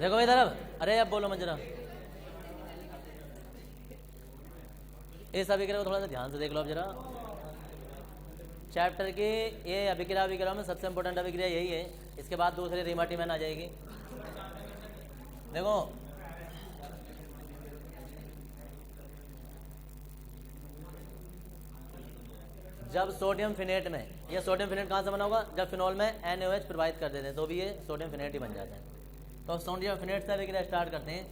देखो इधर अब, अरे अब बोलो मत जरा। इस अभिक्रिया को थोड़ा सा ध्यान से देख लो अब जरा। चैप्टर की ये अभिक्रिया अभिक्रिया में सबसे इंपॉर्टेंट अभिक्रिया यही है। इसके बाद दूसरी रीमाटीमैन आ जाएगी। देखो जब सोडियम फिनेट में, ये सोडियम फिनेट कहाँ से बना होगा, जब फिनॉल में NaOH प्रवाहित कर देते हैं तो भी ये सोडियम फिनेट ही बन जाता है। तो सोडियम फिनेट से अभिक्रिया स्टार्ट करते हैं।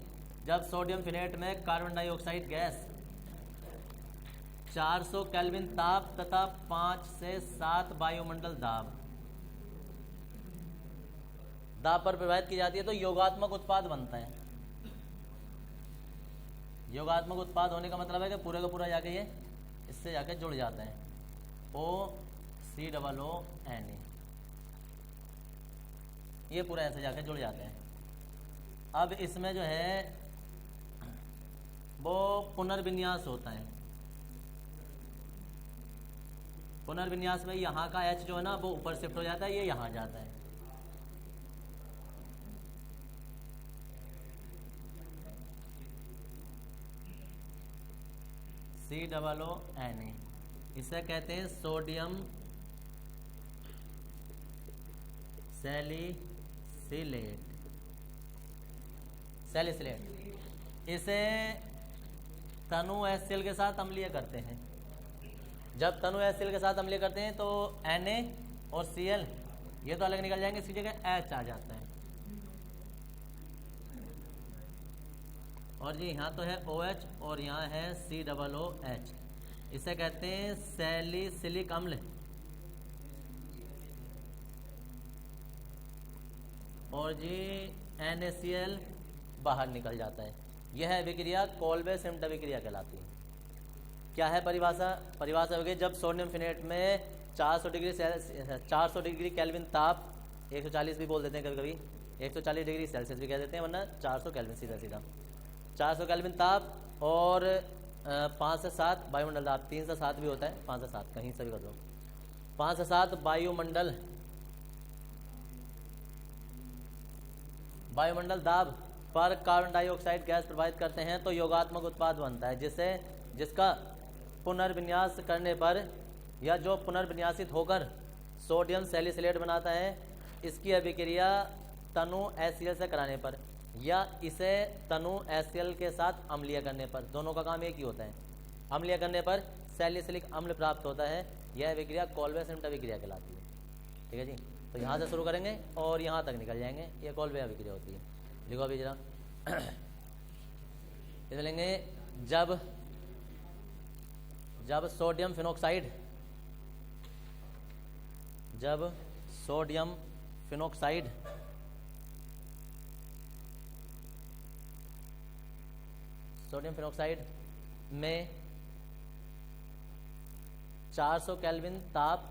जब सोडियम फिनेट में कार्बन डाइऑक्साइड गैस 400 केल्विन ताप तथा 5 से 7 वायुमंडल दाब पर प्रवाहित की जाती है तो योगात्मक उत्पाद बनता है। योगात्मक उत्पाद होने का मतलब है कि पूरे का पूरा जाके ये इससे जाके जुड़ जाता है, OCOONA, ये पूरा ऐसे जाके जुड़ जाते हैं। अब इसमें जो है वो पुनर्विन्यास होता है। पुनर्विन्यास में यहाँ का H जो है ना वो ऊपर शिफ्ट हो जाता है, ये यहाँ जाता है। COONA, इसे कहते हैं सोडियम सैलिसिलेट। इसे तनु HCl के साथ अम्लीय करते हैं। जब तनु HCl के साथ अम्लीय करते हैं तो Na और Cl ये तो अलग निकल जाएंगे, इसकी जगह H आ जाता है। और जी यहाँ तो है OH और यहाँ है COOH। इसे कहते हैं सैलिसिलिक अम्ल। और जी NaCl बाहर निकल जाता है। यह अभिक्रिया कोल्बे-सिम्ट अभिक्रिया कहलाती है। क्या है परिभाषा? परिभाषा होगी जब सोडियम फिनेट में 400 डिग्री केल्विन ताप, 140 भी बोल देते हैं कभी कभी, 140 डिग्री सेल्सियस भी कह देते हैं, वरना 400 केल्विन सीधा सीधा 400 केल्विन ताप और 5 से 7 वायुमंडल दाब, 3 से 7 भी होता है, 5 से 7 कहीं से भी कर दो, 5 से 7 वायुमंडल दाब पर कार्बन डाइऑक्साइड गैस प्रवाहित करते हैं तो योगात्मक उत्पाद बनता है, जिसका पुनर्विन्यास करने पर या जो पुनर्विन्यासित होकर सोडियम सैलिसिलेट बनाता है, इसकी अभिक्रिया तनु HCl से कराने पर या इसे तनु HCl के साथ अम्लीय करने पर, दोनों का काम एक ही होता है। अम्लीय करने पर सैलिसिलिक अम्ल प्राप्त होता है। यह अभिक्रिया कोल्बे-सिम्ट अभिक्रिया कहलाती है। ठीक है जी, तो यहाँ से शुरू करेंगे और यहाँ तक निकल जाएंगे, ये कोल्बे अभिक्रिया होती है। लिखो अभी जरा इसे लेंगे। जब सोडियम फिनॉक्साइड में 400 केल्विन ताप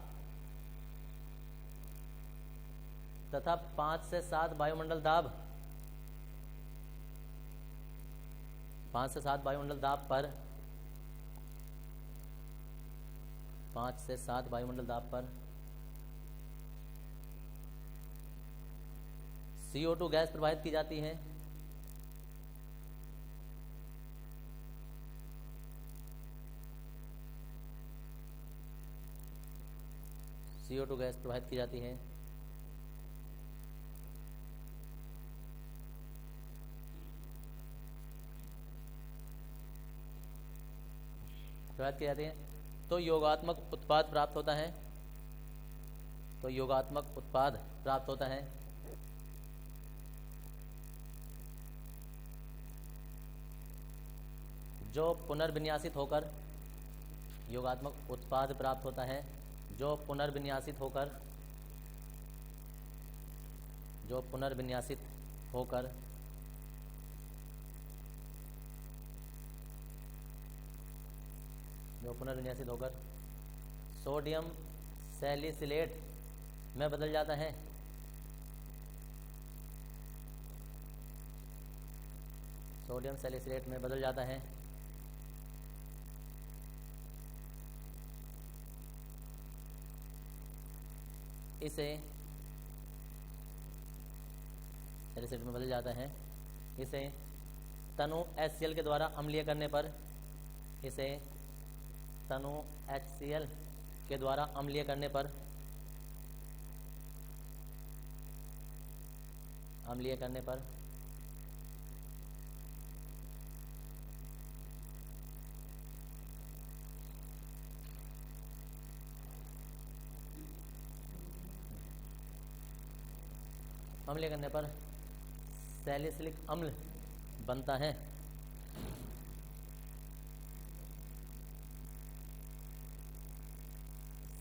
तथा 5 से 7 वायुमंडल दाब, 5 से 7 वायुमंडल दाब पर 5 से 7 वायुमंडल दाब पर CO2 गैस प्रवाहित की जाती है। CO2 गैस प्रवाहित की जाती है। प्रवाहित की जाती है तो योगात्मक उत्पाद प्राप्त होता है। जो पुनर्विन्यासित होकर योगात्मक उत्पाद प्राप्त होता है, जो पुनर्विन्यासित होकर सोडियम सैलिसिलेट में बदल जाता है। इसे सैलिसिलेट में बदल जाता है। इसे तनु HCl के द्वारा अम्लीय करने पर, इसे तनु HCl के द्वारा अम्लीय करने पर, अम्लीय करने पर अम्लीय करने पर सैलिसिलिक अम्ल बनता है।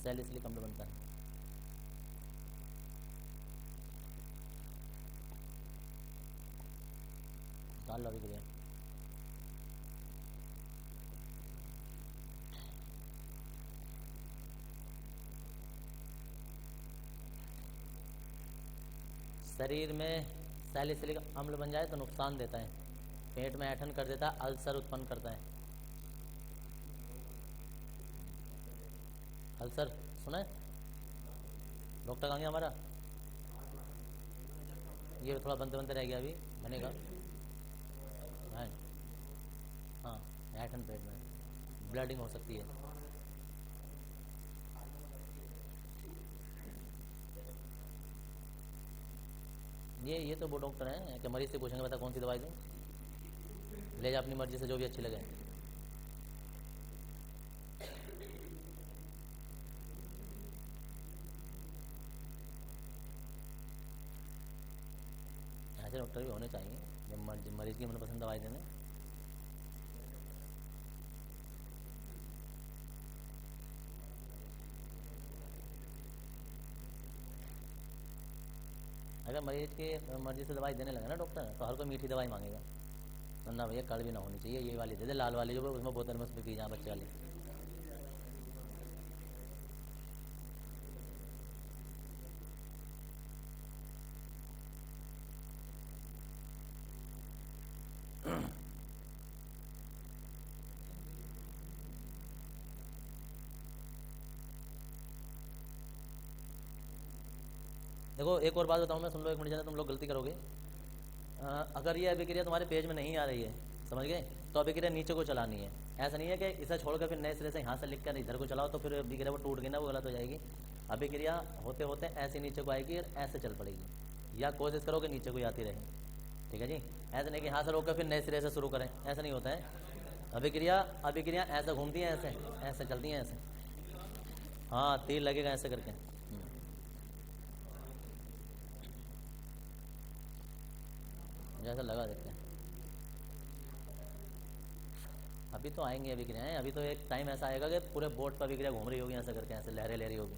सैलिसिलिक अम्ल बनता है। डाल लो अभिक्रिया। शरीर में सैलिसिलिक अम्ल बन जाए तो नुकसान देता है, पेट में ऐंठन कर देता है, अल्सर उत्पन्न करता है। अल्सर सुना है? डॉक्टर कहाँ गया हमारा? ये थोड़ा बनते बनते रह गया, अभी बनेगा। हाँ, ऐंठन पेट में, ब्लडिंग हो सकती है। ये तो वो डॉक्टर हैं कि मरीज से पूछेंगे बता कौन सी दवाई दूं, ले जा अपनी मर्जी से जो भी अच्छी लगे। ऐसे डॉक्टर भी होने चाहिए जब मरीज की मनपसंद दवाई देने। अगर मरीज की मर्जी से दवाई देने लगे ना डॉक्टर, तो हर कोई मीठी दवाई मांगेगा। तो ना भैया, कड़वी ना होनी चाहिए, ये वाली दे दे, लाल वाली जो उसमें बोतल में उसमें पी जाए बच्चे वाली। देखो एक और बात बताऊं मैं, सुन लो एक मिनट, ज़रा तुम लोग गलती करोगे। अगर ये अभिक्रिया तुम्हारे पेज में नहीं आ रही है, समझ गए, तो अभिक्रिया नीचे को चलानी है। ऐसा नहीं है कि इसे छोड़कर फिर नए सिरे से यहाँ से लिख कर इधर को चलाओ तो फिर अभिक्रिया वो टूट गई ना, वो गलत हो जाएगी। अभिक्रिया होते होते ऐसे नीचे को आएगी और ऐसे चल पड़ेगी, या कोशिश करो कि नीचे को आती रहे। ठीक है जी, ऐसा नहीं कि यहाँ से रोक कर फिर नए सिरे से शुरू करें, ऐसा नहीं होता है। अभिक्रिया ऐसे घूमती हैं, ऐसे ऐसे चलती हैं, ऐसे। हाँ, तीर लगेगा ऐसे करके। जैसा लगा देते हैं। अभी तो आएंगे अभिक्रियाएं, अभी तो एक टाइम ऐसा आएगा कि पूरे बोट पर अभिक्रिया घूम रही होगी ऐसा करके, ऐसे लहरें ले रही होगी।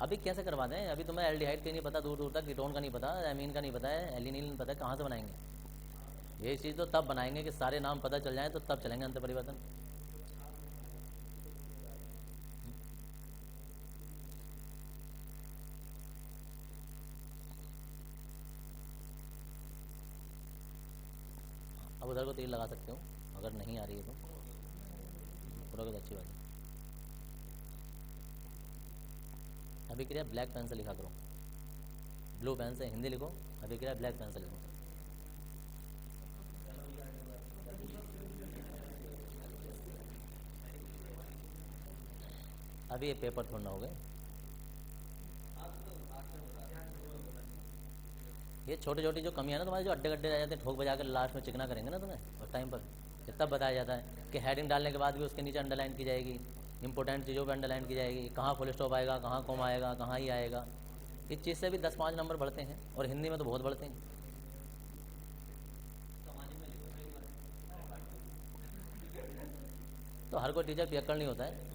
अभी कैसे करवा दें? अभी तुम्हें एल्डिहाइड का नहीं पता, दूर दूर तक कीटोन का नहीं पता, एमीन का नहीं पता है, एलिनिल नहीं पता है, कहाँ से बनाएंगे? ये चीज़ तो तब बनाएंगे कि सारे नाम पता चल जाए, तो तब चलेंगे अंत परिवर्तन। अब उधर को तीर लगा सकते हो अगर नहीं आ रही है तो, पूरा कुछ अच्छी बात है। अभिक्रिया ब्लैक पेन से लिखा करो, ब्लू पेन से हिंदी लिखो, अभिक्रिया ब्लैक पेन से लिखो। अभी ये पेपर थोड़ा हो गए, ये छोटी छोटी जो कमियां ना तुम्हारे, जो अड्डे गड्डे रह जाते हैं, ठोक बजा कर लास्ट में चिकना करेंगे ना तुम्हें उस टाइम पर, तब बताया जाता है कि हेडिंग डालने के बाद भी उसके नीचे अंडरलाइन की जाएगी, इंपॉर्टेंट चीज़ों पर अंडरलाइन की जाएगी, कहाँ फुल स्टॉप आएगा, कहाँ कॉमा आएगा, कहाँ ही आएगा। इस चीज़ से भी 10-5 नंबर बढ़ते हैं, और हिंदी में तो बहुत बढ़ते हैं। तो हर कोई टीचर पियक्कड़ नहीं होता है।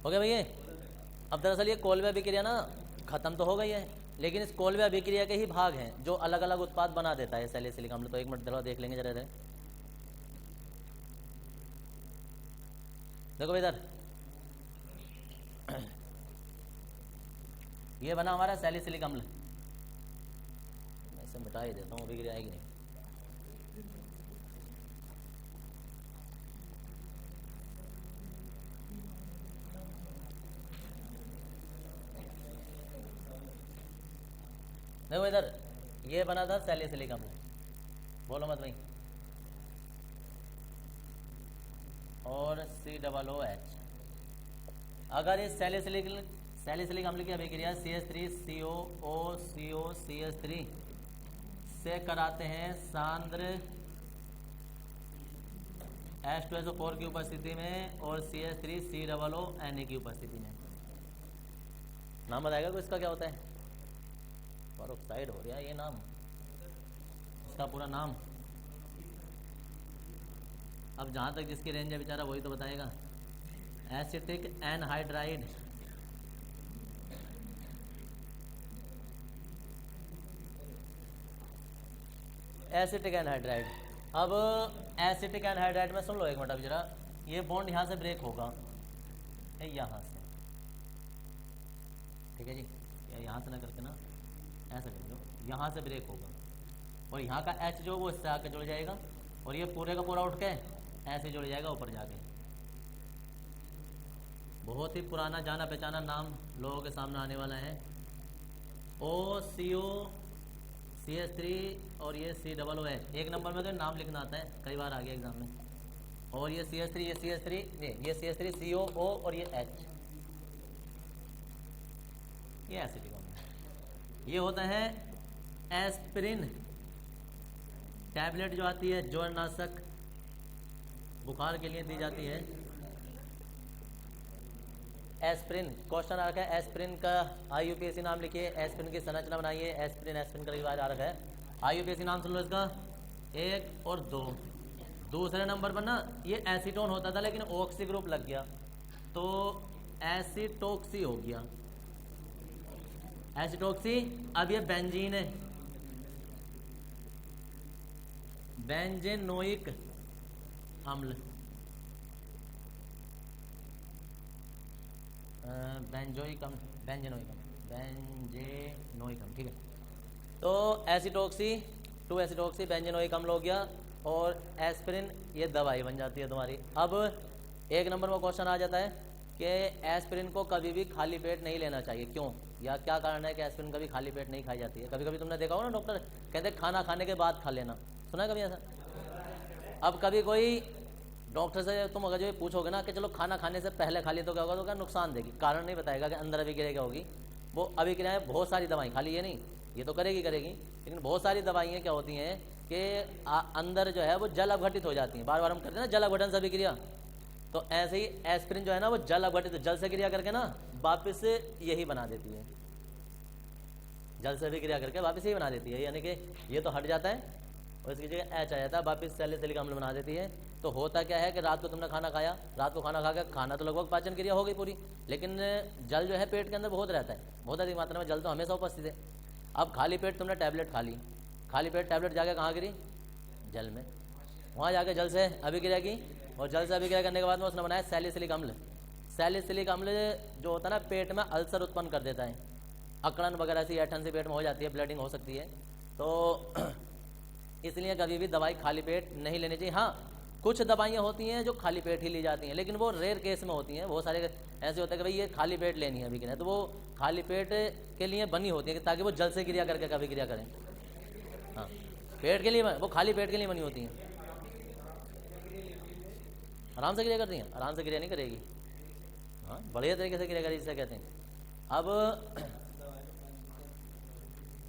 हो गया भैया? अब दरअसल ये कोल्वे अभिक्रिया ना खत्म तो हो गई है, लेकिन इस कोल्वे अभिक्रिया के ही भाग हैं जो अलग अलग उत्पाद बना देता है सैलिसिलिक अम्ल। तो एक मिनट जरा देख लेंगे जरा इधर, देखो इधर, ये बना हमारा सैलिसिलिक अम्ल। मैं इसे मिटा ही देता हूँ, अभिक्रिया आएगी नहीं। देखो इधर ये बना था सैलिसिलिक अम्ल, बोलो मत भाई, और COOH। अगर इस सैलिसिलिक अम्ल की अभिक्रिया CH3COOCOCH3 से कराते हैं सांद्र H2SO4 की उपस्थिति में और CH3COONA की उपस्थिति में, नाम बताएगा कोई इसका क्या होता है? परऑक्साइड हो गया ये नाम, इसका पूरा नाम। अब जहाँ तक जिसकी रेंज है बेचारा वही तो बताएगा। Acetic anhydride, acetic anhydride. अब एसिटिक एनहाइड्राइड में सुन लो एक मिनट अभी जरा, ये बॉन्ड यहाँ से ब्रेक होगा यहाँ से, ठीक है जी, यहाँ से ना करके ना ऐसा कर लो, यहाँ से ब्रेक होगा और यहाँ का H जो वो इससे आके जुड़ जाएगा और ये पूरे का पूरा उठ के ऐसे जुड़ जाएगा ऊपर जाके। बहुत ही पुराना जाना पहचाना नाम लोगों के सामने आने वाला है। OCOCH3 और ये COOH, एक नंबर में तो नाम लिखना आता है, कई बार आ गया एग्जाम में। और ये CH3, ये CH3, ये CH3 COO और ये H, ये एसिटिक अम्ल। ये होता है एस्पिरिन टैबलेट जो आती है, ज्वरनाशक, बुखार के लिए दी जाती है। एस्पिरिन, क्वेश्चन आ रखा है एस्पिरिन का, IUPAC नाम लिखिए, एस्पिरिन की संरचना बनाइए। एस्पिरिन का रिवाज आ रखा है, IUPAC नाम सुन लो इसका, 1 और 2। दूसरे नंबर पर ना ये एसीटोन होता था लेकिन ऑक्सी ग्रुप लग गया तो एसिटोक्सी हो गया, एसिटोक्सी। अब ये बेंजीन है, बेंजेनोइक अम्ल, बेंजोइक अम्ल, बेंजेनोइक अम्ल, ठीक है। तो एसिटोक्सी, 2 एसिटोक्सी बेंजेनोइक अम्ल हो गया और एस्पिरिन ये दवाई बन जाती है तुम्हारी। अब एक नंबर में क्वेश्चन आ जाता है कि एस्पिरिन को कभी भी खाली पेट नहीं लेना चाहिए, क्यों या क्या कारण है कि एस्पिरिन कभी खाली पेट नहीं खाई जाती है? कभी कभी तुमने देखा हो ना डॉक्टर कहते खाना खाने के बाद खा लेना, सुना है कभी ऐसा? अब कभी कोई डॉक्टर से तुम अगर जो पूछोगे ना कि चलो खाना खाने से पहले खा ली तो क्या होगा, तो क्या नुकसान देगी, कारण नहीं बताएगा कि अंदर अभिक्रिया क्या होगी। वो अभिक्रियाएं बहुत सारी दवाई, खाली ये नहीं, ये तो करेगी, लेकिन बहुत सारी दवाइयाँ क्या होती हैं कि अंदर जो है वो जल अपघटित हो जाती हैं। बार बार हम करते हैं ना जल अपघटन से अभिक्रिया, तो ऐसे ही एस्पिरिन जो है ना वो जल अपघटित, जल से क्रिया करके ना वापस यही बना देती है, जल से अभिक्रिया करके वापस यही बना देती है, यानी कि ये तो हट जाता है और इसकी जगह H आ जाता है, वापस सैलिसिलिक अम्ल बना देती है। तो होता क्या है कि रात को तुमने खाना खाया, रात को खाना खा के खाना तो लगभग पाचन क्रिया हो गई पूरी, लेकिन जल जो है पेट के अंदर बहुत रहता है, बहुत अधिक मात्रा में जल तो हमेशा उपस्थित है। अब खाली पेट तुमने टैबलेट खा ली, खाली पेट टैबलेट जाके कहाँ गिरी? जल में, वहाँ जाके जल से अभिक्रिया की और जल से अभिक्रिया करने के बाद में उसने बनाया सैलिसिलिक अम्ल। सैलिसिलिक अम्ल जो होता है ना पेट में अल्सर उत्पन्न कर देता है, अकड़न वगैरह सी ऐठन सी पेट में हो जाती है, ब्लीडिंग हो सकती है, तो इसलिए कभी भी दवाई खाली पेट नहीं लेनी चाहिए। हाँ कुछ दवाइयाँ होती हैं जो खाली पेट ही ली जाती हैं, लेकिन वो रेयर केस में होती हैं। बहुत सारे ऐसे होते हैं कि भाई ये खाली पेट लेनी है अभिक्रिया, तो वो खाली पेट के लिए बनी होती है ताकि वो जल से क्रिया करके कभी क्रिया करें। हाँ पेट के लिए, वो खाली पेट के लिए बनी होती हैं, आराम से क्रिया करती हैं, आराम से क्रिया नहीं करेगी, हाँ बढ़िया तरीके से क्रिया करेगी, जिसे कहते हैं। अब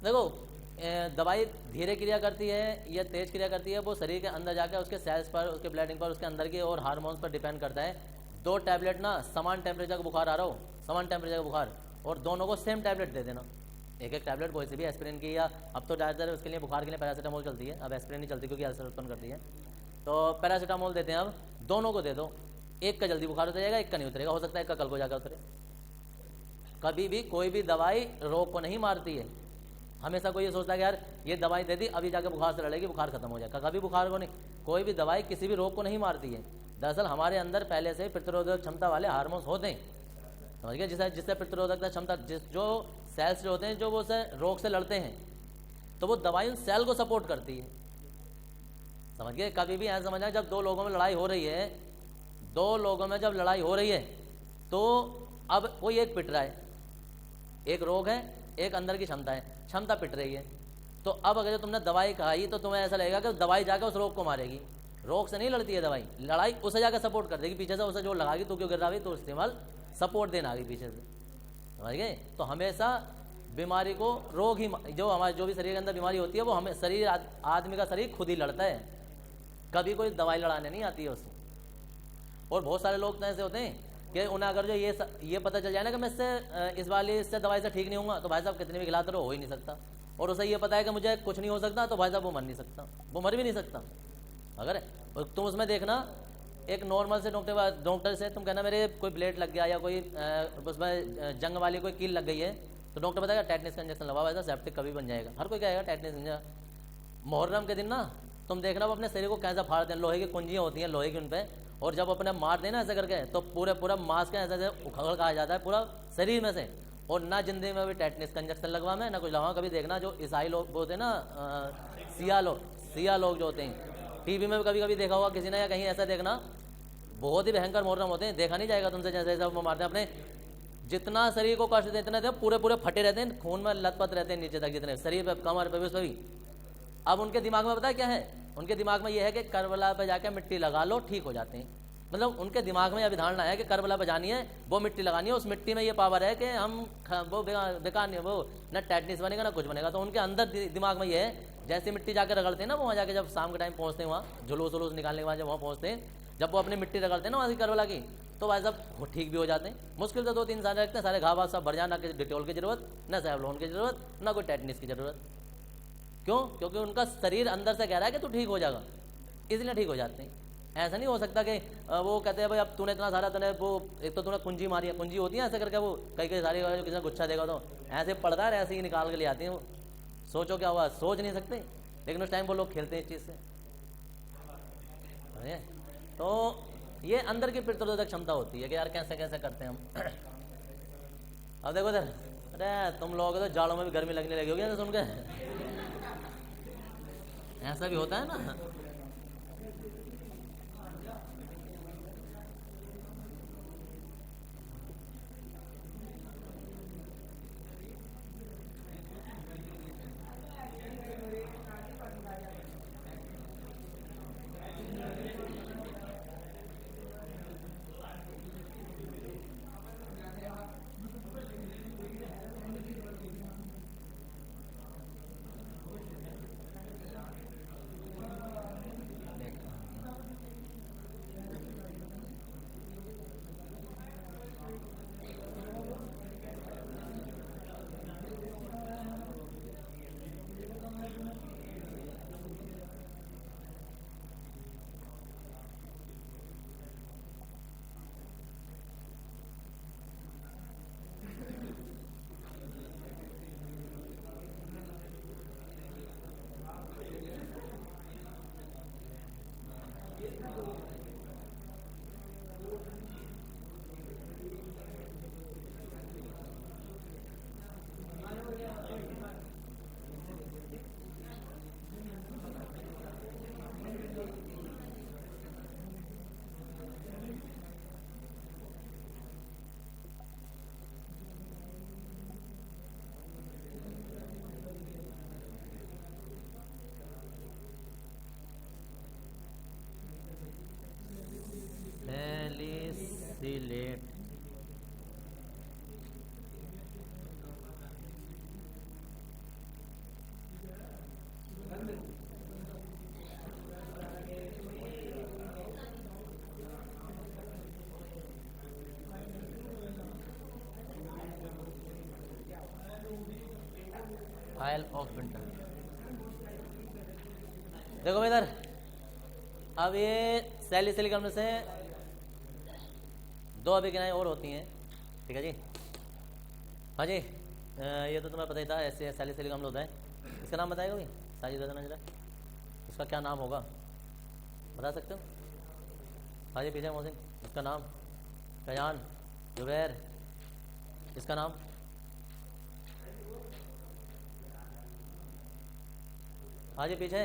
देखो दवाई धीरे क्रिया करती है या तेज क्रिया करती है, वो शरीर के अंदर जाकर उसके सेल्स पर, उसके ब्लीडिंग पर, उसके अंदर के और हार्मोन्स पर डिपेंड करता है। 2 टैबलेट ना समान टेम्परेचर का बुखार आ रहा हो, समान टेम्परेचर का बुखार, और दोनों को सेम टैबलेट दे देना, एक टैबलेट कोई सी भी एस्पिरिन की, या अब तो ज़्यादातर उसके लिए बुखार के लिए पैरासीटामोल चलती है, अब एस्पिरिन नहीं चलती क्योंकि अल्सर उत्पन्न करती है, तो पैरासीटामोल देते हैं। अब दोनों को दे दो, एक का जल्दी बुखार उतर जाएगा, एक का नहीं उतरेगा, हो सकता है एक का कल को जाकर उतरे। कभी भी कोई भी दवाई रोग को नहीं मारती है। हमेशा कोई ये सोचता है कि यार ये दवाई दे दी अभी जाकर बुखार से लड़ेगी, बुखार खत्म हो जाएगा, कभी बुखार को नहीं, कोई भी दवाई किसी भी रोग को नहीं मारती है। दरअसल हमारे अंदर पहले से प्रतिरोधक क्षमता वाले हार्मोन्स होते हैं, समझ गए, जिससे प्रतिरोधकता क्षमता, जो सेल्स जो होते हैं जो वो से रोग से लड़ते हैं, तो वो दवाई उन सेल को सपोर्ट करती है, समझ गए। कभी भी ऐसा समझना जब 2 लोगों में लड़ाई हो रही है, 2 लोगों में जब लड़ाई हो रही है तो अब कोई एक पिट रहा है, एक रोग है एक अंदर की क्षमता है, क्षमता पिट रही है। तो अब अगर तुमने दवाई खाई तो तुम्हें ऐसा लगेगा कि दवाई जाकर उस रोग को मारेगी। रोग से नहीं लड़ती है दवाई, लड़ाई उसे जाकर सपोर्ट कर देगी पीछे से, उसे जो लगागी तो क्यों गिर रहा है तो इस्तेमाल सपोर्ट देना आगे पीछे से, समझ गए। तो हमेशा बीमारी को रोग ही, जो हमारे जो भी शरीर के अंदर बीमारी होती है वो हमें शरीर, आदमी का शरीर खुद ही लड़ता है, कभी कोई दवाई लड़ाने नहीं आती है उसे। और बहुत सारे लोग तो ऐसे होते हैं कि उन्हें अगर जो ये पता चल जाए ना कि मैं इससे दवाई से ठीक नहीं होऊंगा, तो भाई साहब कितने भी खिलाते रहो हो ही नहीं सकता। और उसे ये पता है कि मुझे कुछ नहीं हो सकता, तो भाई साहब वो मर नहीं सकता, वो मर भी नहीं सकता। अगर तुम उसमें देखना, एक नॉर्मल से डॉक्टर से तुम कहना मेरे कोई ब्लेड लग गया या कोई उसमें जंग वाली कोई कील लग गई है, तो डॉक्टर बताएगा टेटनिस का इंजेक्शन लगवा, वैसा सेप्टिक कभी बन जाएगा। हर कोई कहेगा टेटनिस इंजेक्शन। मुहर्रम के दिन ना तुम देखना वो अपने शरीर को कैसा फाड़ते हैं, लोहे की कुंजियाँ होती हैं लोहे की उन पर, और जब अपने मार देना ऐसे करके तो पूरा मांस का ऐसे उखड़ कहा जाता है पूरा शरीर में से। और ना जिंदगी में भी टेटनिस का इंजेक्शन लगवा में ना कुछ लगवा। कभी देखना जो ईसाई लोग होते हैं ना, सिया लोग जो होते हैं, टीवी में भी कभी कभी देखा होगा किसी ने या कहीं, ऐसा देखना बहुत ही भयंकर मुहर्रम होते हैं, देखा नहीं जाएगा तुमसे, जैसे जैसे वो मारते हैं अपने, जितना शरीर को कष्ट देते हैं पूरे फटे रहते हैं, खून में लथपथ रहते हैं नीचे तक, जितने शरीर पे, कमर पे, उस पर भी। अब उनके दिमाग में पता है क्या है, उनके दिमाग में ये है कि करबला पे जाके मिट्टी लगा लो ठीक हो जाते हैं। मतलब उनके दिमाग में यह धारणा है कि करबला पे जानी है, वो मिट्टी लगानी है, उस मिट्टी में ये पावर है कि हम वो बेकार नहीं, वो न टेटनिस बनेगा ना कुछ बनेगा। तो उनके अंदर दिमाग में ये है, जैसे मिट्टी जाकर रगड़ते हैं ना, वो वहाँ जाके जब शाम के टाइम पहुँचते हैं, वहाँ जुलूस निकालने के बाद जब वहाँ पहुँचते हैं, जब वो अपनी मिट्टी रगड़ते हैं ना वहाँ की करबला की, तो भाई साहब वो ठीक भी हो जाते हैं। मुश्किल से 2-3 साल रखते हैं, सारे घाव सब भर जाना, कि डिटोल की जरूरत, न सैवलोन की जरूरत, ना कोई टेटनिस की जरूरत। क्यों? क्योंकि उनका शरीर अंदर से कह रहा है कि तू ठीक हो जाएगा, इसलिए ठीक हो जाते हैं। ऐसा नहीं हो सकता कि वो कहते हैं भाई अब तूने इतना सारा, तूने वो एक तो तूने कुंजी मारी है, कुंजी होती है ऐसे करके, वो कई सारी किसी ने गुच्छा देगा तो ऐसे पड़ता है, ऐसे ही निकाल के ले आते हैं वो। सोचो क्या हुआ, सोच नहीं सकते, लेकिन उस टाइम वो लोग खेलते हैं इस चीज़ से। तो ये अंदर की प्रतिरोधक क्षमता होती है कि यार कैसे कैसे करते हैं हम। अब देखो इधर, अरे तुम लोग तो जाड़ों में भी गर्मी लगने लगी होगी सुन के, ऐसा भी होता है ना। Salicylate, oil of winter. देखो इधर, अब ये सैलिसिलिक अम्ल से 2 अभिक्रियाएं और होती हैं, ठीक है जी। हाँ जी, ये तो तुम्हें पता ही था, ऐसे सैलिसिलिक अम्ल होता है। इसका नाम बताएगा कोई? साजिद बताना जरा, इसका क्या नाम होगा, बता सकते हो? हाँ जी पीछे मोहसिन, इसका नाम? कयान, जुबैर, इसका नाम? हाँ जी पीछे,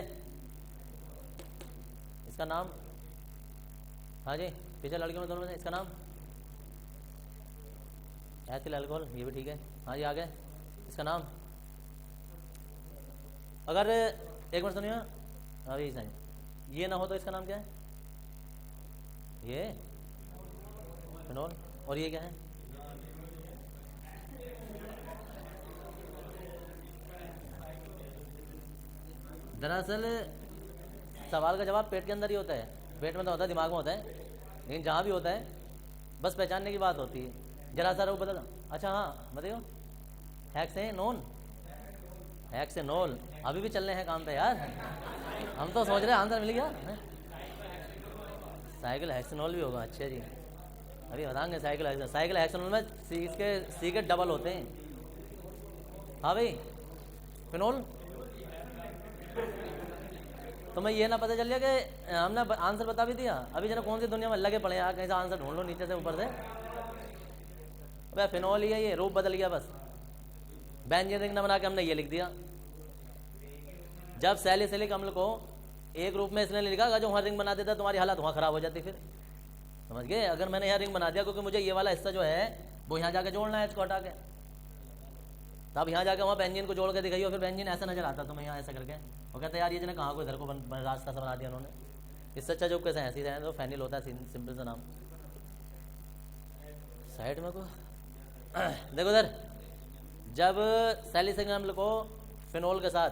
इसका नाम? हाँ जी पीछे लड़कियों में दोनों में, इसका नाम? एथिल अल्कोहल, ये भी ठीक है। हाँ जी आगे, इसका नाम, अगर एक मिनट सुनिए अभी सही, ये ना हो तो इसका नाम क्या है? ये फिनोल। और ये क्या है? दरअसल सवाल का जवाब पेट के अंदर ही होता है, पेट में तो होता है, दिमाग में होता है, लेकिन जहाँ भी होता है बस पहचानने की बात होती है। जरा सा रूप बता। अच्छा हाँ बताइए, हेक्सेनोल, हेक्सेनोल। अभी भी चल रहे हैं काम पे यार, हम तो सोच रहे हैं आंसर मिल गया। साइकिल हेक्सेनोल भी होगा, अच्छा जी, अभी बताएंगे। साइकिल हेक्सेनोल में सी के डबल होते हैं। हाँ भाई फिनोल, तो मैं ये ना पता चल गया कि हमने आंसर बता भी दिया। अभी जरा कौन सी दुनिया में लगे पड़े यार, कहीं से आंसर ढूंढ लो नीचे से ऊपर से। अबे फिनोल ही है, ये रूप बदल गया बस, बेंजीन रिंग ना बना के हमने ये लिख दिया। जब सैलिसिलिक अम्ल को एक रूप में इसने लिखा, अगर जो वहाँ रिंग बना देता तुम्हारी हालत वहाँ खराब हो जाती। फिर समझ गए, अगर मैंने यहाँ रिंग बना दिया क्योंकि मुझे ये वाला हिस्सा जो है वो यहाँ जाके जोड़ना है इसको हटा के, तब यहाँ जाके वहाँ बेंजीन को जोड़ के दिखाइए, फिर बेंजीन ऐसा नजर आता तुम्हें यहाँ ऐसा करके, वो कहते हैं यार ये जिन्हें कहाँ को इधर को रास्ता सा बना दिया उन्होंने। इससे अच्छा जो कैसे ऐसे ही रहे तो फैनिल होता है, सिंपल सा नाम। साइड में को देखो इधर, जब सैलिसिलिक अम्ल को फिनोल के साथ,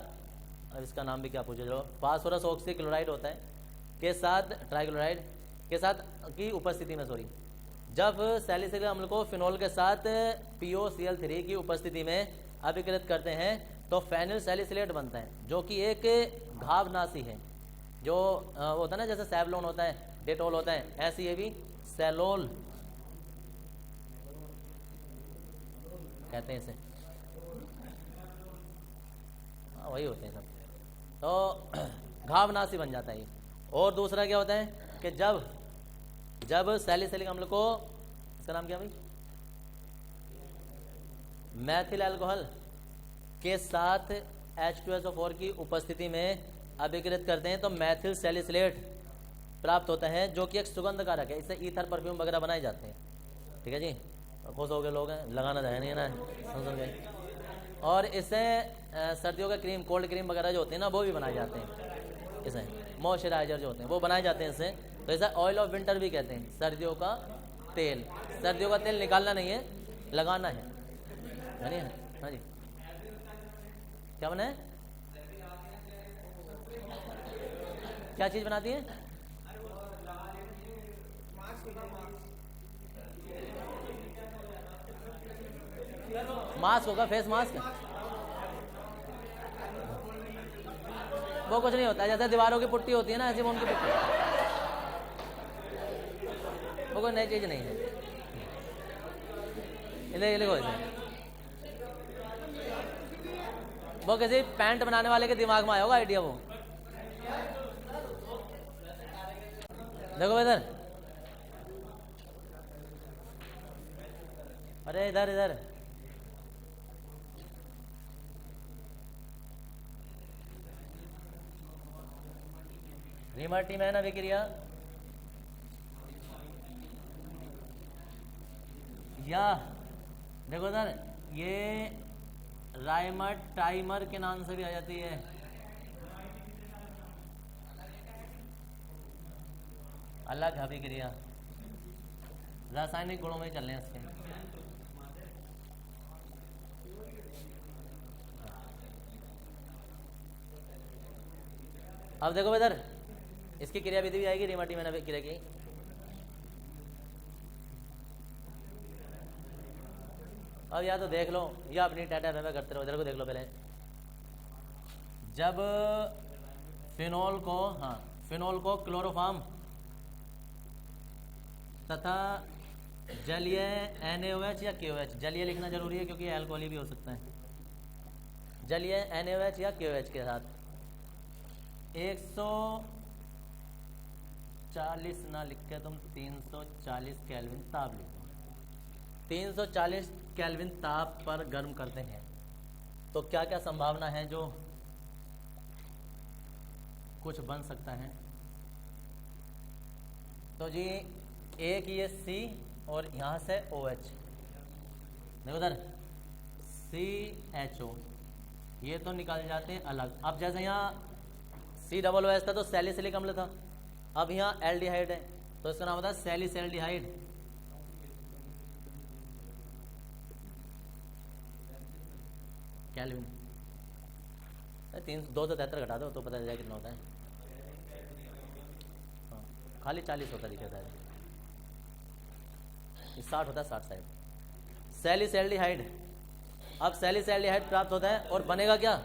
अब इसका नाम भी क्या पूछे जो फास्फोरस ऑक्सी क्लोराइड होता है के साथ, ट्राइक्लोराइड के साथ की उपस्थिति में, सॉरी, जब सैलिसिलिक अम्ल को फिनोल के साथ POCl3 की उपस्थिति में अभिकृत करते हैं तो फेनिल सैलिसिलेट बनता है, जो कि एक घावनाशी है। जो होता है ना, जैसे सैवलोन होता है, डेटोल होता है, ऐसे ये भी सैलोल कहते हैं इसे। हाँ वही होते हैं सब, तो घावनाशी बन जाता है ये। और दूसरा क्या होता है कि जब सैलिसिलिक अम्ल को, इसका नाम क्या भाई, मैथिल अल्कोहल के साथ H2SO4 की उपस्थिति में अभिकृत करते हैं तो मैथिल सैलिसिलेट प्राप्त होता है, जो कि एक सुगंध कारक है। इससे ईथर परफ्यूम वगैरह बनाए जाते हैं। ठीक है जी, खुश हो गए लोग हैं, लगाना है नहीं ना, समझ गए। और इससे सर्दियों का क्रीम, कोल्ड क्रीम वगैरह जो होते हैं ना, वो भी बनाए जाते हैं। इससे मॉइस्चराइजर जो होते हैं वो बनाए जाते हैं इससे। तो इसे ऑयल ऑफ विंटर भी कहते हैं, सर्दियों का तेल। सर्दियों का तेल निकालना नहीं है, लगाना है। हाँ जी, क्या बना है, क्या चीज बनाती है? मास्क होगा, फेस मास्क। वो कुछ नहीं होता है, जैसे दीवारों की पुट्टी होती है ना, ऐसी वो उनकी पुट्टी, वो कोई नई चीज नहीं है। ये लिखो इसे, वो किसी पैंट बनाने वाले के दिमाग में आया होगा आइडिया वो। देखो इधर, अरे इधर इधर, रिमर्टी में है ना विक्रिया, या देखो इधर, ये राइमर टाइमर के नाम से भी आ जाती है। अलग अभिक्रिया, रासायनिक गुणों में चल रहे हैं इसके। अब देखो इधर, इसकी क्रिया विधि भी आएगी रिमर्टी में अभिक्रिया की। अब या तो देख लो या अपनी टाटा वह करते रहो, इधर को देख लो पहले। जब फिनोल को, हाँ, फिनोल को क्लोरोफॉर्म तथा जलीय NaOH या KOH, जलीय लिखना जरूरी है क्योंकि अल्कोहल भी हो सकता है। जलीय NaOH या KOH के साथ 140 ना लिख के तुम 340 केल्विन ताप लिखो। 340 केल्विन ताप पर गर्म करते हैं तो क्या क्या संभावना है जो कुछ बन सकता है? तो जी एक ये C और यहाँ से OH, देखो उधर CHO, ये तो निकाल जाते हैं अलग। अब जैसे यहाँ COOH था तो सैलिसिलिक अम्ल था, अब यहाँ एल्डिहाइड है तो इसका नाम होता है सैलिसैल्डिहाइड। केल्विन 273 घटा दो तो पता चल जाए कितना होता है। हाँ, खाली 40 होता लिखा था, 60 होता है, 60 साइड सैलिसैल्डिहाइड। अब सैलिसैल्डिहाइड प्राप्त होता है और बनेगा क्या,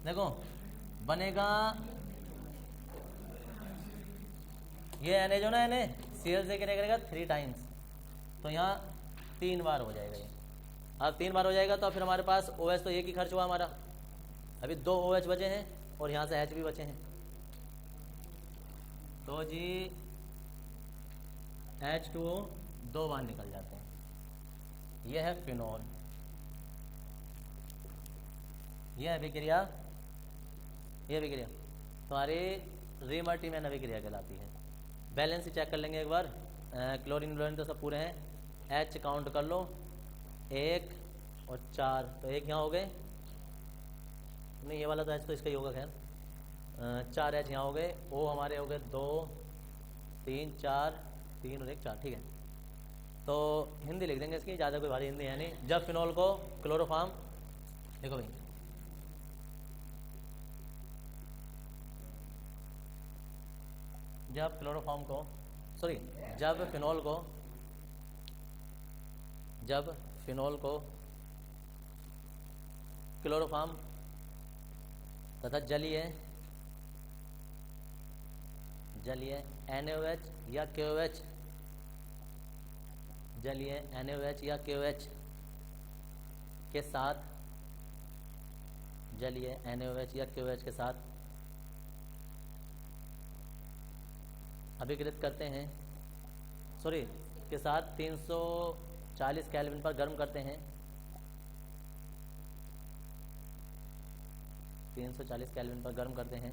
देखो बनेगा ये Na जो ना Na Cl से क्या करेगा 3 टाइम्स, तो यहाँ 3 बार हो जाएगा ये। अब 3 बार हो जाएगा तो फिर हमारे पास OH तो एक ही खर्च हुआ हमारा, अभी 2 OH बचे हैं और यहाँ से H भी बचे हैं, तो जी H2O 2 बार निकल जाते हैं। ये है फिनोल, ये अभिक्रिया, ये अभिक्रिया तुम्हारी रीमर्टीमैन अभिक्रिया कहलाती है। बैलेंस ही चेक कर लेंगे एक बार, क्लोरीन ब्लोरीन तो सब पूरे हैं, H काउंट कर लो 1 और 4, तो 1 यहाँ हो गए, नहीं ये वाला तो H तो इसका ही होगा, खैर 4 H यहाँ हो गए, O हमारे हो गए 2 3 4, 3 और 1 4, ठीक है। तो हिंदी लिख देंगे इसकी, ज़्यादा कोई भारी हिंदी है नहीं। जब फिनोल को क्लोरोफॉर्म, देखो भाई जब क्लोरोफॉर्म को सॉरी जब फिनोल को क्लोरोफॉर्म तथा जलीय NaOH या KOH, जलीय NaOH या KOH के साथ, जलीय NaOH या KOH के साथ अभिकृत करते हैं, सॉरी के साथ 340 केल्विन पर गर्म करते हैं, 340 केल्विन पर गर्म करते हैं,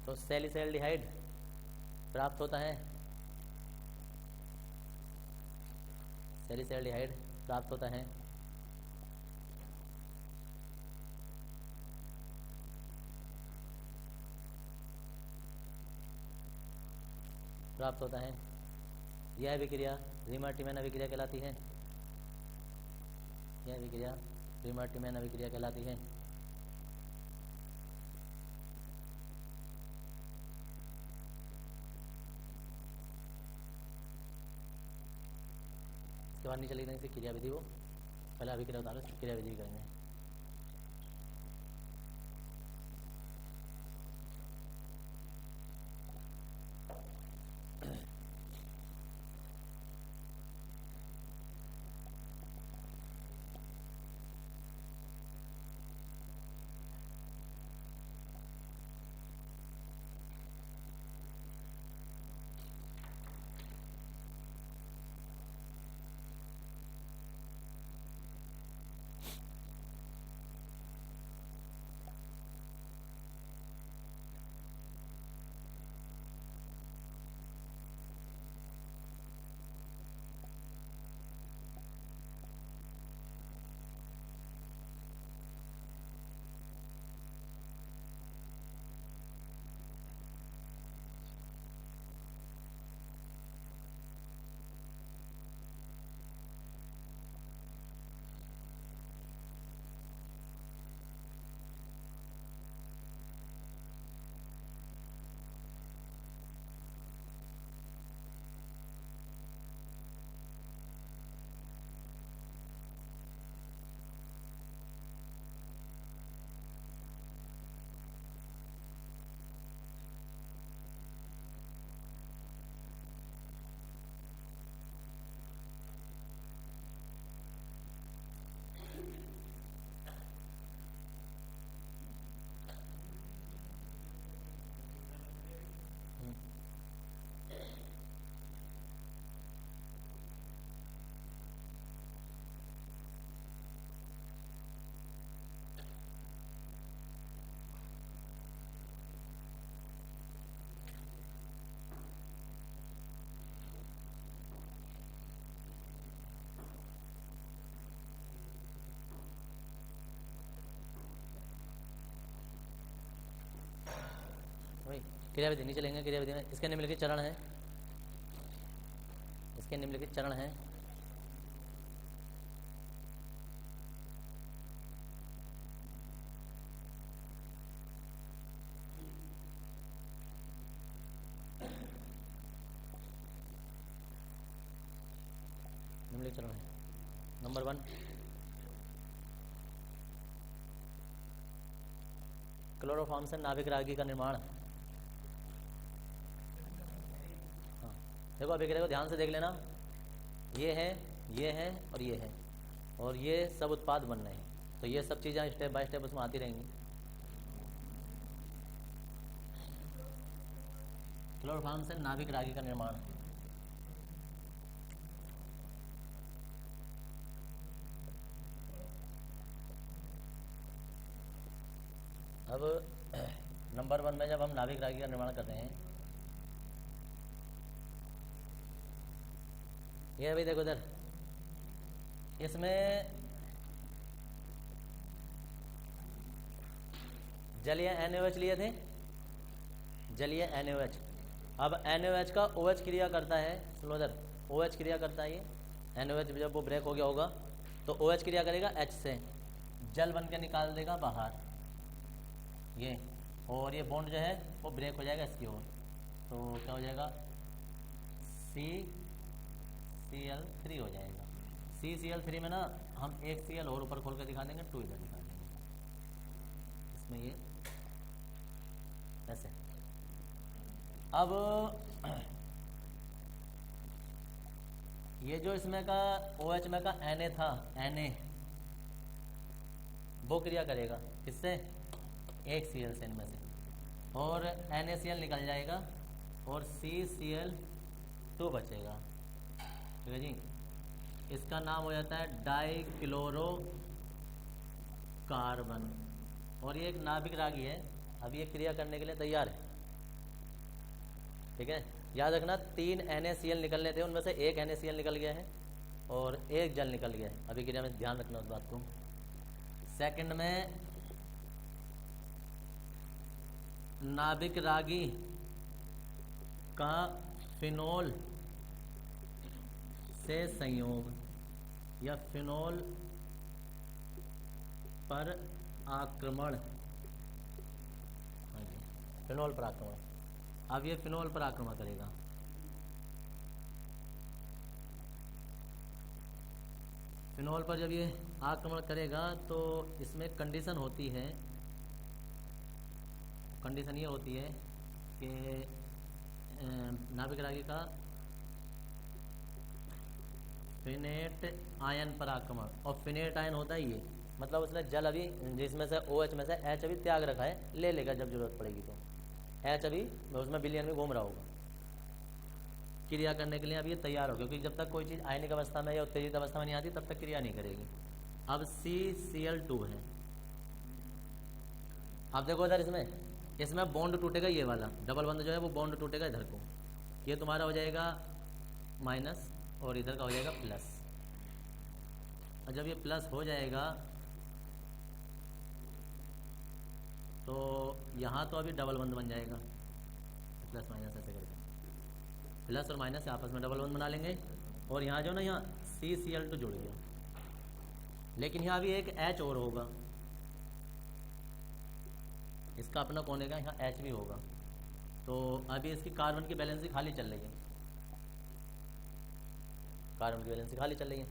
तो सैलिसैल्डिहाइड प्राप्त होता है, सैलिसैल्डिहाइड प्राप्त होता है। प्राप्त होता है, यह अभिक्रिया रीमर्टीमैन अभिक्रिया कहलाती है, यह अभिक्रिया रीमर्टीमैन अभिक्रिया कहलाती है। इसके बाद नीचे लिख देंगे क्रिया विधि, वो पहले अभिक्रिया उतारो, क्रिया विधि करेंगे। क्रियाविधि नहीं चलेंगे। क्रियाविधि में इसके निम्नलिखित चरण हैं, इसके निम्नलिखित चरण हैं। निम्नलिखित चरण हैं। नंबर 1, क्लोरोफॉर्म से नाभिक रागी का निर्माण। हाँ देखो अभिक्रिया को ध्यान से देख लेना, ये है, ये है और ये है, और ये सब उत्पाद बन रहे हैं। तो ये सब चीज़ें स्टेप बाय स्टेप उसमें आती रहेंगी। क्लोरोफॉर्म से नाभिक रागी का निर्माण। अब नंबर 1 में जब हम नाभिक रागी का निर्माण कर रहे हैं, ये अभी देखो इधर, इसमें जलीय NaOH लिए थे, जलीय NaOH। अब NaOH का OH क्रिया करता है, सुनो इधर, OH क्रिया करता है। ये NaOH जब वो ब्रेक हो गया होगा तो OH क्रिया करेगा H से, जल बन के निकाल देगा बाहर ये, और ये बॉन्ड जो है वो ब्रेक हो जाएगा इसकी ओर। तो क्या हो जाएगा, CCl3 हो जाएगा। CCl3 में ना हम एक Cl और ऊपर खोल कर दिखा देंगे, 2 इधर दिखा देंगे इसमें, ये ऐसे। अब ये जो इसमें का OH में का Na था, Na वो क्रिया करेगा किससे, एक Cl से इनमें से, और NaCl निकल जाएगा और CCl2 बचेगा। ठीक है जी, इसका नाम हो जाता है डाइक्लोरो कार्बन, और ये एक नाभिक रागी है। अब ये क्रिया करने के लिए तैयार है। ठीक है, याद रखना 3 NaCl निकलने थे, उनमें से एक NaCl निकल गया है और एक जल निकल गया है। अभी क्रिया में ध्यान रखना उस बात को। सेकंड में नाभिक रागी का फिनोल से संयोग या फिनोल पर आक्रमण, फिनोल पर आक्रमण। अब ये फिनोल पर आक्रमण करेगा। फिनोल पर जब ये आक्रमण करेगा तो इसमें कंडीशन होती है, कंडीशन ये होती है कि नाभिक रागी का फिनेट आयन पर आक्रमण, और फिनेट आयन होता है ये, मतलब उसने जल अभी जिसमें से OH में से H अभी त्याग रखा है, ले लेगा जब जरूरत पड़ेगी। तो H अभी उसमें विलयन में घूम रहा होगा, क्रिया करने के लिए अब ये तैयार हो, क्योंकि जब तक कोई चीज़ आयनिक अवस्था में या उत्तेजित अवस्था में नहीं आती तब तक क्रिया नहीं करेगी। अब CCl2 है। अब देखो इधर इसमें बॉन्ड टूटेगा, ये वाला डबल बंद जो है वो बॉन्ड टूटेगा इधर को, ये तुम्हारा हो जाएगा माइनस और इधर का हो जाएगा प्लस। और जब ये प्लस हो जाएगा तो यहाँ तो अभी डबल बंद बन जाएगा, प्लस माइनस ऐसे करके, प्लस और माइनस आपस में डबल बंद बना लेंगे, और यहाँ जो ना यहाँ CCl2 जुड़ गया, लेकिन यहाँ अभी एक H और होगा, इसका अपना कौन है, यहाँ H भी होगा। तो अभी इसकी कार्बन की बैलेंसी खाली चल रही है, कार्बन की बैलेंसी खाली चल रही है।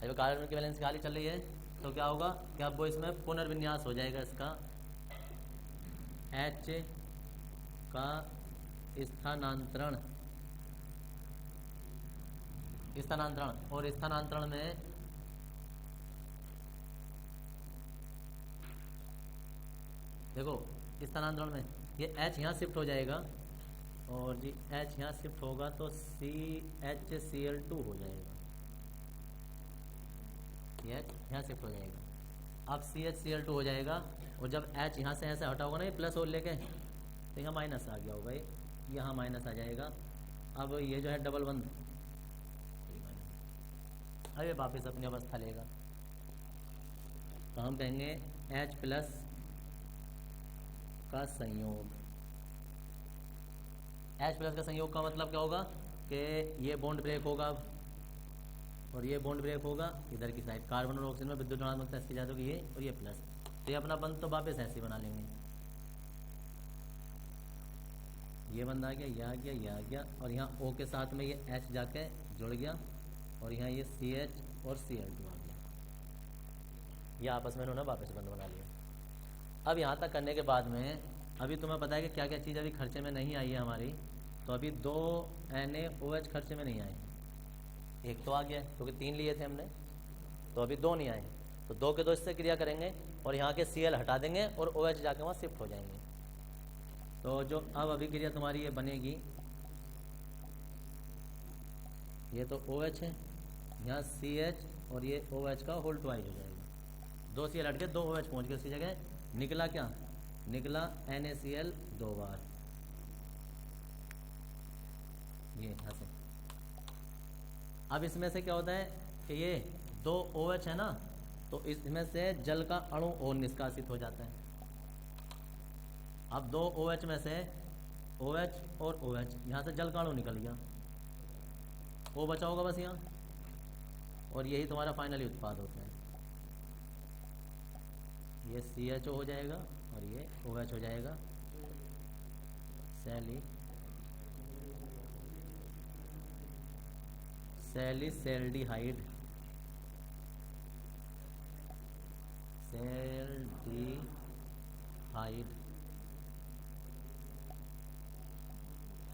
जब कार्बन की बैलेंसी खाली चल रही है तो क्या होगा कि अब वो इसमें पुनर्विन्यास हो जाएगा, इसका H का स्थानांतरण, और स्थानांतरण में देखो, स्थानांतरण में ये H यहाँ शिफ्ट हो जाएगा, और जी H यहाँ शिफ्ट होगा तो CHCl2 हो जाएगा, ये यहाँ शिफ्ट हो जाएगा। अब CHCl2 हो जाएगा, और जब H यहाँ से ऐसे हटा होगा ना ये प्लस और लेके, तो यहाँ माइनस आ गया होगा, ये यहाँ माइनस आ जाएगा। अब ये जो है डबल बंद, अब ये वापस अपनी अवस्था लेगा, तो हम कहेंगे H+ का संयोग, H प्लस का संयोग का मतलब क्या होगा कि ये बॉन्ड ब्रेक होगा और ये बॉन्ड ब्रेक होगा इधर की साइड। कार्बन और ऑक्सीजन में विद्युत ऋणात्मकता इसकी ज़्यादा होगी, ये और ये प्लस। तो ये अपना बंद तो वापस ऐसे बना लेंगे, ये बंद आ गया, ये आ गया, ये आ गया, और यहाँ O के साथ में ये H जाके जुड़ गया और यहाँ ये CH और Cl2 आ गया। ये आपस में उन्होंने वापस बंद बना लिया। अब यहाँ तक करने के बाद में अभी तुम्हें पता है कि क्या क्या चीज़ अभी खर्चे में नहीं आई है हमारी। तो अभी 2 NaOH खर्चे में नहीं आए, एक तो आ गया क्योंकि 3 लिए थे हमने, तो अभी 2 नहीं आए। तो 2 के 2 इससे क्रिया करेंगे और यहाँ के Cl हटा देंगे और OH जाके वहाँ शिफ्ट हो जाएंगे। तो जो अब अभिक्रिया तुम्हारी ये बनेगी, ये तो OH है, यहाँ CH और ये OH का होल ट्वाइस हो जाएगा। 2 Cl हट के 2 OH पहुँच गए उसकी जगह। निकला क्या, निकला NaCl 2 बार, ये यहाँ से। अब इसमें से क्या होता है कि ये 2 OH है ना, तो इसमें से जल का अणु और निष्कासित हो जाता है। अब 2 OH में से OH और OH, यहाँ से जल का अणु निकल गया, O बचा होगा बस यहाँ, और यही तुम्हारा फाइनली उत्पाद होता है। ये CHO हो जाएगा और ये OH हो जाएगा, सैलिसैल्डिहाइड,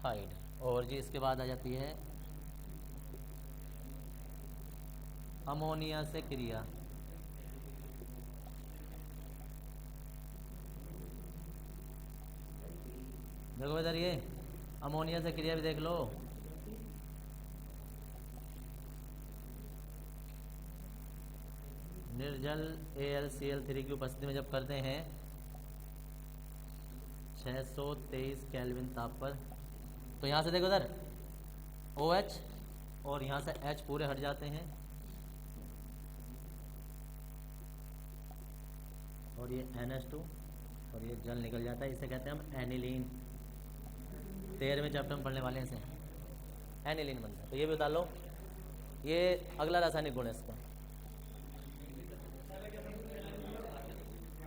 हाइड। और जी इसके बाद आ जाती है अमोनिया से क्रिया। देखो इधर ये अमोनिया से क्रिया भी देख लो। निर्जल AlCl3 की उपस्थिति में जब करते हैं 623 केल्विन ताप पर, तो यहाँ से देखो इधर OH और यहाँ से H पूरे हट जाते हैं और ये NH2 और ये जल निकल जाता है। इसे कहते हैं हम एनिलीन। 13वें चैप्टर में पढ़ने वाले हैं इसे, एनिलीन बनता है। तो ये भी उतार लो, ये अगला रासायनिक गुण है इसका।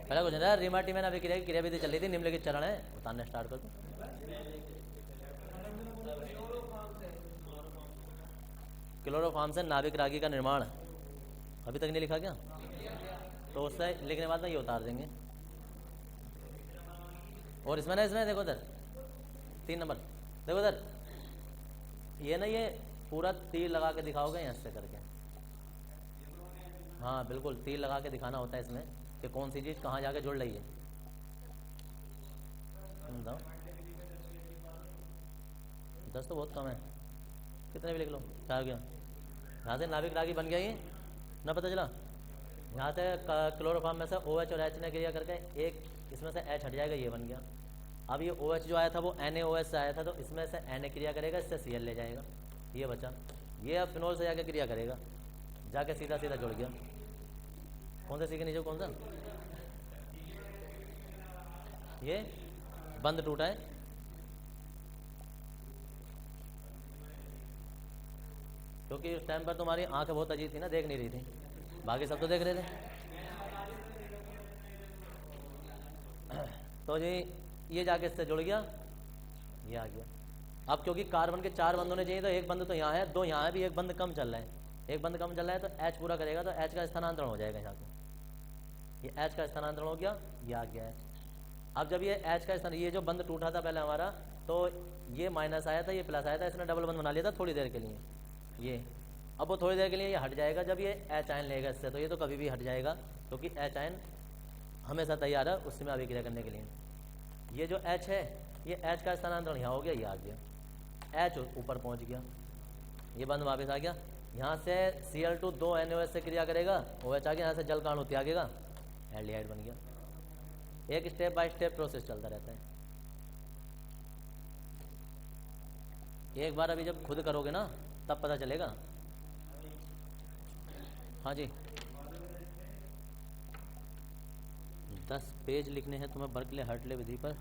पहला क्वेश्चन है रिमाटी में अभिक्रिया की क्रियाविधि चल रही थी, निम्नलिखित चरण है, उतारना स्टार्ट कर दो। क्लोरोफॉर्म से नाभिक रागी का निर्माण, अभी तक नहीं लिखा क्या? तो उससे लिखने बाद में ये उतार देंगे। और इसमें ना, इसमें देखो इधर 3 नंबर, देखो इधर ये ना, ये पूरा तीर लगा के दिखाओगे यहाँ से करके। हाँ बिल्कुल, तीर लगा के दिखाना होता है इसमें कि कौन सी चीज़ कहाँ जाके जुड़ रही है। बताओ, 10 तो बहुत कम है, कितने भी लिख लो, क्या हो गया? यहाँ से नाभिक रागी बन गया ये ना, पता चला? यहाँ से क्लोरोफॉर्म में से OH और H ने क्रिया करके एक इसमें से H हट जाएगा, ये बन गया। अब ये OH जो आया था वो NaOH से आया था, तो इसमें से Na क्रिया करेगा, इससे Cl ले जाएगा, ये बचा। ये अब फिनोल से जाके क्रिया करेगा, जाके सीधा सीधा जुड़ गया। कौन सा सी के नीचे कौन सा? ये बंद टूटा है, क्योंकि उस टाइम पर तुम्हारी आंखें बहुत अजीब थी ना, देख नहीं रही थी, बाकी सब तो देख रहे थे। तो जी ये जाके इससे जुड़ गया, ये आ गया। अब क्योंकि कार्बन के 4 बंद होने चाहिए, तो एक बंद तो यहाँ है, 2 यहाँ है, भी एक बंद कम चल रहा है, एक बंद कम चल रहा है, तो H पूरा करेगा, तो H का स्थानांतरण हो जाएगा यहाँ पे। ये H का स्थानांतरण हो गया, ये आ गया H। अब जब ये H का स्थान, ये जो बंद टूटा था पहले हमारा, तो ये माइनस आया था, ये प्लस आया था, इसने डबल बंद बना लिया था थोड़ी देर के लिए ये। अब वो थोड़ी देर के लिए ये हट जाएगा जब ये H आयन लेगा इससे, तो ये तो कभी भी हट जाएगा, क्योंकि H आयन हमेशा तैयार है उससे में अभिक्रिया करने के लिए। ये जो H है, ये H का स्थानांतरण यहाँ हो गया, ये आ गया, H ऊपर पहुँच गया, ये बंद वापस आ गया। यहाँ से Cl2 2 NaOH से क्रिया करेगा, OH आ गया, यहाँ से जल का अणु त्यागेगा, गया, एल्डिहाइड बन गया। एक स्टेप बाय स्टेप प्रोसेस चलता रहता है। एक बार अभी जब खुद करोगे ना तब पता चलेगा। हाँ जी, 10 पेज लिखने हैं तुम्हें बर्कले हर्टले विधि पर।